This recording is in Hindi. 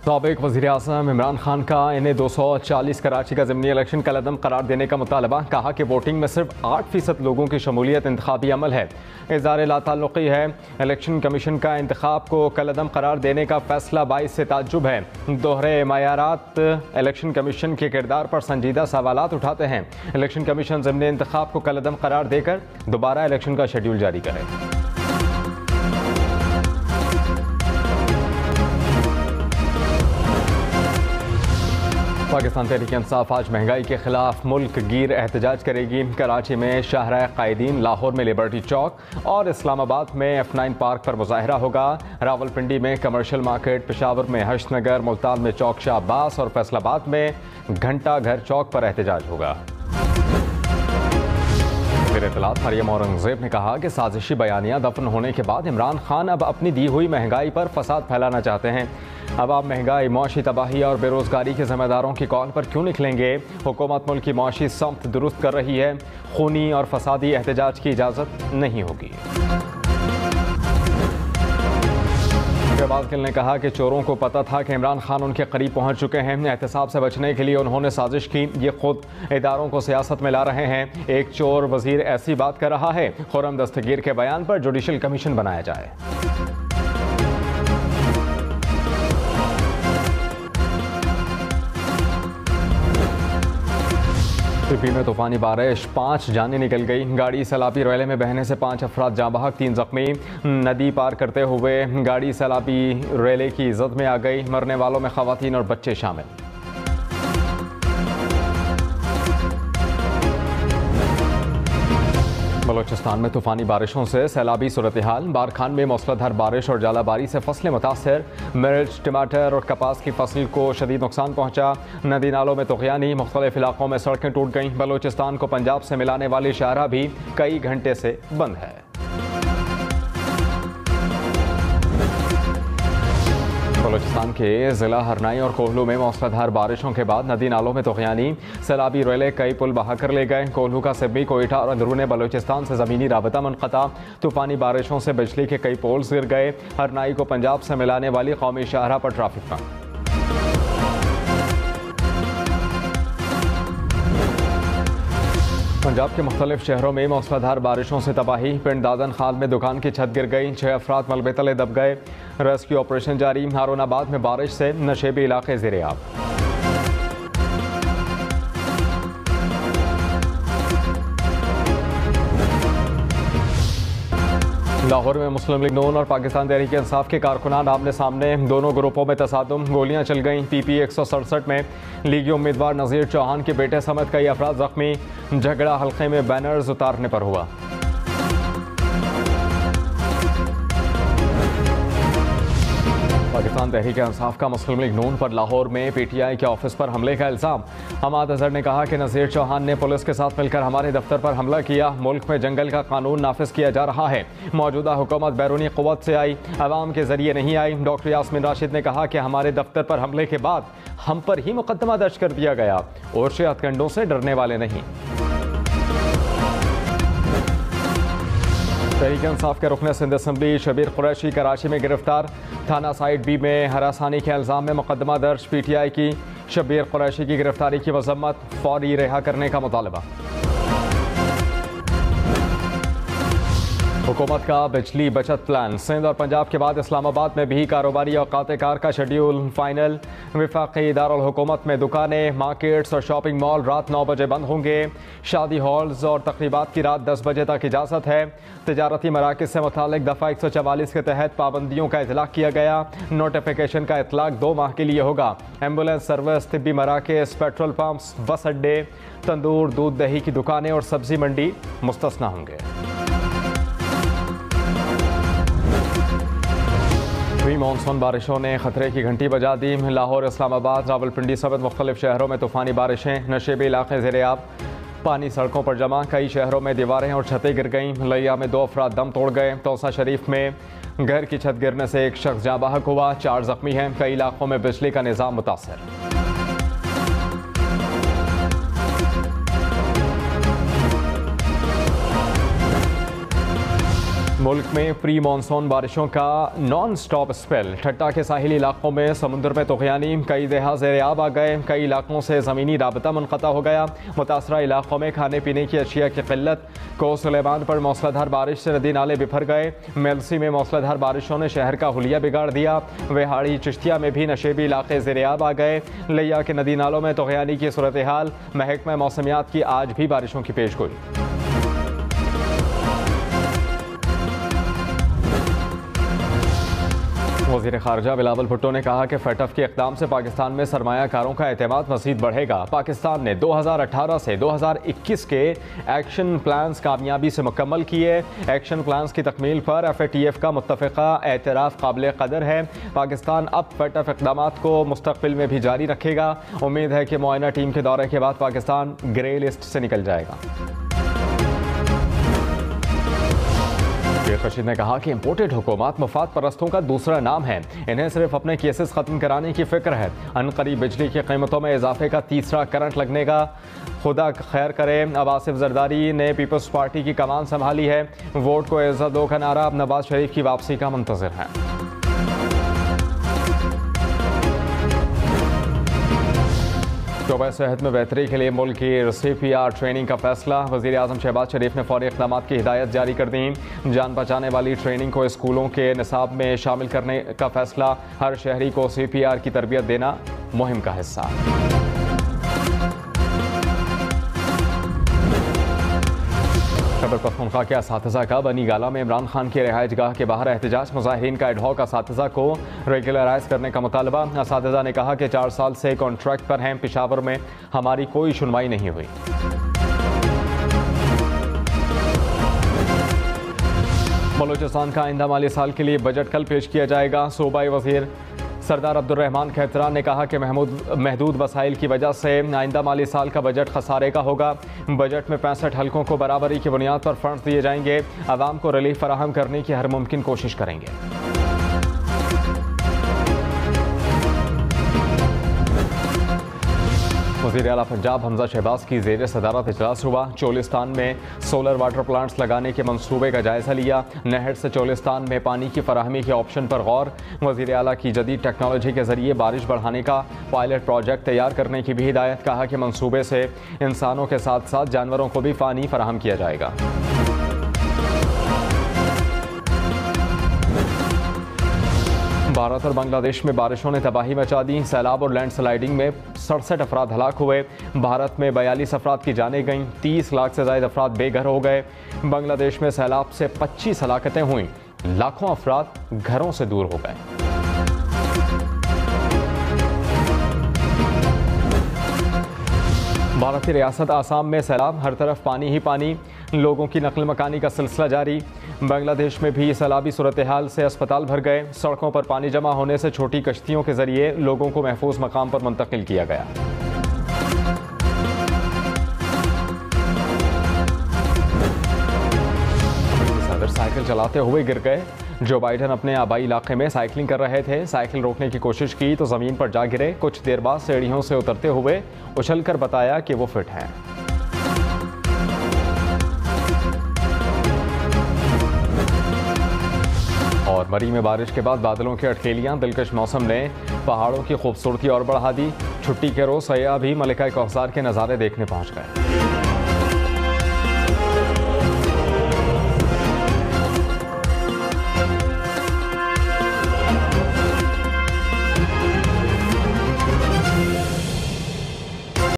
साबिक वज़ीर-ए-आज़म इमरान खान का इन्हें 240 कराची का ज़िमनी इलेक्शन कलअदम करार देने का मुतालबा। कहा कि वोटिंग में सिर्फ 8% लोगों की शमूलियत इंतखाबी अमल है। इज़हार लाताल्लुक़ी है। इलेक्शन कमीशन का इंतखाब को कलअदम करार देने का फैसला बाइस से ताज्जुब है। दोहरे मयारात इलेक्शन कमीशन के किरदार पर संजीदा सवालात उठाते हैं। इलेक्शन कमीशन ज़िमनी इंतखाब को कलअदम करार देकर दोबारा इलेक्शन का शेड्यूल जारी करे। पाकिस्तान तहरीक-ए-इंसाफ आज महंगाई के खिलाफ मुल्क गिर एहतजाज करेगी। कराची में शाहराह कायदीन, लाहौर में लिबर्टी चौक और इस्लामाबाद में F9 पार्क पर मुजाहरा होगा। रावलपिंडी में कमर्शियल मार्केट, पेशावर में हश्तनगर, मुल्तान में चौक शाह अब्बास और फैसलाबाद में घंटा घर चौक पर एहतजाज होगा। इत्तलात मरियम औरंगजेब ने कहा कि साजिशी बयानियां दफन होने के बाद इमरान खान अब अपनी दी हुई महंगाई पर फसाद फैलाना चाहते हैं। अब आप महंगाई, मुआशी तबाही और बेरोजगारी के जिम्मेदारों की कॉल पर क्यों निकलेंगे? हुकूमत मुल्क की मुआशी समत दुरुस्त कर रही है। खूनी और फसादी एहतजाज की इजाज़त नहीं होगी। शहबाज गिल ने कहा कि चोरों को पता था कि इमरान खान उनके करीब पहुंच चुके हैं। एहतसाब से बचने के लिए उन्होंने साजिश की। ये खुद इदारों को सियासत में ला रहे हैं। एक चोर वजीर ऐसी बात कर रहा है। खुर्रम दस्तगीर के बयान पर जुडिशल कमीशन बनाया जाए। यूपी में तूफानी बारिश, 5 जानें निकल गई। गाड़ी सैलाबी रैले में बहने से 5 अफराद जाँ बहक, 3 जख्मी। नदी पार करते हुए गाड़ी सैलाबी रैले की जद में आ गई। मरने वालों में खवातीन और बच्चे शामिल। बलोचिस्तान में तूफानी बारिशों से सैलाबी सूरत हाल। बारखान में मूसलाधार बारिश और जालाबारी से फसलें मुतासर। मिर्च, टमाटर और कपास की फसल को शदीद नुकसान पहुंचा। नदी नालों में तुग़यानी, मुख्तलिफ इलाकों में सड़कें टूट गईं। बलोचिस्तान को पंजाब से मिलाने वाली शाहराह भी कई घंटे से बंद है। बलोचिस्तान के ज़िला हरनाई और कोहलू में मूसलाधार बारिशों के बाद नदी नालों में तुग़यानी। सैलाबी रेले कई पुल बहाकर ले गए। कोहलू का सिब्बी, कोयटा और अंदरूनी बलोचिस्तान से ज़मीनी राबता मुनक़ता। तूफ़ानी बारिशों से बिजली के कई पोल्स गिर गए। हरनाई को पंजाब से मिलाने वाली कौमी शाहराह पर ट्रैफिक बंद। पंजाब के मुख्तलिफ शहरों में मूसलाधार बारिशों से तबाही। पिंड दादन खाल में दुकान की छत गिर गई। 6 अफराद मलबे तले दब गए। रेस्क्यू ऑपरेशन जारी। हारूनाबाद में बारिश से नशेबी इलाके ज़ेर-ए-आब। लाहौर में मुस्लिम लीग नून और पाकिस्तान तहरीक इंसाफ के कारकुनान आमने सामने। दोनों ग्रुपों में तसादुम, गोलियां चल गईं। PP 167 में लीगी उम्मीदवार नज़ीर चौहान के बेटे समेत कई अफराद जख्मी। झगड़ा हल्के में बैनर्स उतारने पर हुआ। पाकिस्तान तहरीक इंसाफ का मुस्लिम लीग नून पर लाहौर में PTI के ऑफिस पर हमले का इल्ज़ाम। हमाद अजहर ने कहा कि नज़ीर चौहान ने पुलिस के साथ मिलकर हमारे दफ्तर पर हमला किया। मुल्क में जंगल का कानून नाफिज किया जा रहा है। मौजूदा हुकूमत बैरूनी क़ुव्वत से आई, अवाम के जरिए नहीं आई। डॉक्टर यास्मीन राशिद ने कहा कि हमारे दफ्तर पर हमले के बाद हम पर ही मुकदमा दर्ज कर दिया गया और से हथकंडों से डरने वाले नहीं। तहरीक इंसाफ के रुकन सिंध असम्बली शबीर कुरैशी कराची में गिरफ्तार। थाना साइड B में हरासानी के इल्ज़ाम में मुकदमा दर्ज। PTI की शबीर कुरैशी की गिरफ्तारी की मजम्मत, फौरी रिहा करने का मुतालबा। हुकूमत का बिजली बचत प्लान। सिंध और पंजाब के बाद इस्लामाबाद में भी कारोबारी औकात कार का शेड्यूल फाइनल। वफाकी दारुल हुकूमत में दुकानें, मार्केट्स और शॉपिंग मॉल रात 9 बजे बंद होंगे। शादी हॉल्स और तकरीबात की रात 10 बजे तक इजाज़त है। तजारती मराकज़ से मुतालिक दफ़ा 144 के तहत पाबंदियों का इतलाक़ किया गया। नोटिफिकेशन का इतलाक़ 2 माह के लिए होगा। एम्बुलेंस सर्विस, तिब्बी मराकज़, पेट्रोल पंप्स, बस अड्डे, तंदूर, दूध दही की दुकानें और सब्ज़ी मंडी मुस्तस्ना होंगे। प्री मानसून बारिशों ने खतरे की घंटी बजा दी। लाहौर, इस्लामाबाद, रावलपिंडी समेत मुख्तलिफ शहरों में तूफानी बारिशें। नशेबी इलाके ज़ेर-ए-आब। पानी सड़कों पर जमा। कई शहरों में दीवारें और छतें गिर गईं। लिया में 2 अफराद दम तोड़ गए। तौसा शरीफ में घर की छत गिरने से एक शख्स जाँ बहक हुआ। 4 जख्मी हैं। कई इलाकों में बिजली का निज़ाम मुतासर। मुल्क में प्री मानसून बारिशों का नॉन स्टॉप स्पेल। ठट्टा के साहिली इलाकों में समुद्र में तुग़यानी, कई देहा ज़ेर-ए-आब आ गए, कई इलाकों से ज़मीनी राबता मुनक़ता हो गया। मुतासरा इलाकों में खाने पीने की अशिया की क़िल्लत। को सुलेमान पर मौसलाधार बारिश से नदी नाले बिफर गए। मेलसी में मौसलाधार बारिशों ने शहर का हुलिया बिगाड़ दिया। वेहाड़ी चिश्तिया में भी नशेबी इलाके ज़ेर-ए-आब आ गए। लिया के नदी नालों में तुग़यानी की सूरत हाल। महकमा मौसमियात की आज भी बारिशों की पेशगोई। वज़ीर ख़ारजा बिलावल भुट्टो ने कहा कि फैटफ के इक़दाम से पाकिस्तान में सरमायाकारों का एतमाद मज़ीद बढ़ेगा। पाकिस्तान ने 2018 से 2021 के एक्शन प्लान्स कामयाबी से मुकम्मल किए। एक्शन प्लान्स की तकमील पर FATF का मुत्तफ़िक़ा एतराफ़ काबिल क़दर है। पाकिस्तान अब फैटफ इक़दामात को मुस्तक़बिल में भी जारी रखेगा। उम्मीद है कि मुआयना टीम के दौरे के बाद पाकिस्तान ग्रे लिस्ट से निकल जाएगा। शेख रशीद ने कहा कि इम्पोर्टेड हुकूमत मफाद परस्तों का दूसरा नाम है। इन्हें सिर्फ अपने केसेस ख़त्म कराने की फ़िक्र है। अनकरीब बिजली की कीमतों में इजाफे का तीसरा करंट लगने का खुदा खैर करे। अब आसिफ जरदारी ने पीपल्स पार्टी की कमान संभाली है। वोट को इज़्ज़त दो का नारा अब नवाज शरीफ की वापसी का मुंतज़िर है। शोबा सेहत में बेहतरी के लिए मुल्क की CPR ट्रेनिंग का फैसला। वज़ीर आज़म शहबाज शरीफ ने फौरी इक़दाम की हिदायत जारी कर दी। जान बचाने वाली ट्रेनिंग को स्कूलों के निसाब में शामिल करने का फैसला। हर शहरी को CPR की तरबियत देना मुहिम का हिस्सा। खैबर पख्तूनख्वा के असातिज़ा का बनी गाला में इमरान खान की रिहाइश गाह के बाहर एहतजाज। मुज़ाहिरीन का एडहॉक असातिज़ा को रेगुलराइज करने का मुतालबा। असातिज़ा ने कहा कि 4 साल से कॉन्ट्रैक्ट पर हैं। पेशावर में हमारी कोई सुनवाई नहीं हुई। बलूचिस्तान का आइंदा माली साल के लिए बजट कल पेश किया जाएगा। सूबाई वज़ीर सरदार अब्दुर्रहमान खैतरान ने कहा कि महदूद वसाइल की वजह से आइंदा माली साल का बजट खसारे का होगा। बजट में 65 हलकों को बराबरी की बुनियाद पर फंड्स दिए जाएंगे। आवाम को रिलीफ फराहम करने की हर मुमकिन कोशिश करेंगे। वज़ीर आला पंजाब हमजा शहबाज की ज़ेर सदारत इजलास हुआ। चोलिस्तान में सोलर वाटर प्लांट्स लगाने के मंसूबे का जायज़ा लिया। नहर से चोलिस्तान में पानी की फराहमी के ऑप्शन पर गौर। वज़ीर आला की जदीद टेक्नोलॉजी के ज़रिए बारिश बढ़ाने का पायलट प्रोजेक्ट तैयार करने की भी हिदायत। कहा कि मंसूबे से इंसानों के साथ साथ जानवरों को भी पानी फराहम किया जाएगा। भारत और बांग्लादेश में बारिशों ने तबाही मचा दी। सैलाब और लैंडस्लाइडिंग में 67 अफराद हलाक हुए। भारत में 42 अफराद की जानें गईं। 30 लाख से ज़ायद अफराद बेघर हो गए। बांग्लादेश में सैलाब से 25 हलाकतें हुईं। लाखों अफराद घरों से दूर हो गए। भारत की रियासत आसाम में सैलाब, हर तरफ पानी ही पानी। लोगों की नकल मकानी का सिलसिला जारी। बांग्लादेश में भी सैलाबी सूरत हाल से अस्पताल भर गए। सड़कों पर पानी जमा होने से छोटी कश्तियों के जरिए लोगों को महफूज मकाम पर मुंतकिल किया गया। सदर साइकिल चलाते हुए गिर गए। जो बाइडन अपने आबाई इलाके में साइकिलिंग कर रहे थे। साइकिल रोकने की कोशिश की तो ज़मीन पर जा गिरे। कुछ देर बाद सीढ़ियों से उतरते हुए उछलकर बताया कि वो फिट हैं। और मरी में बारिश के बाद बादलों की अटकेलियां। दिलकश मौसम ने पहाड़ों की खूबसूरती और बढ़ा दी। छुट्टी के रोज सयाह भी मलिका कौसार के नज़ारे देखने पहुंच गए।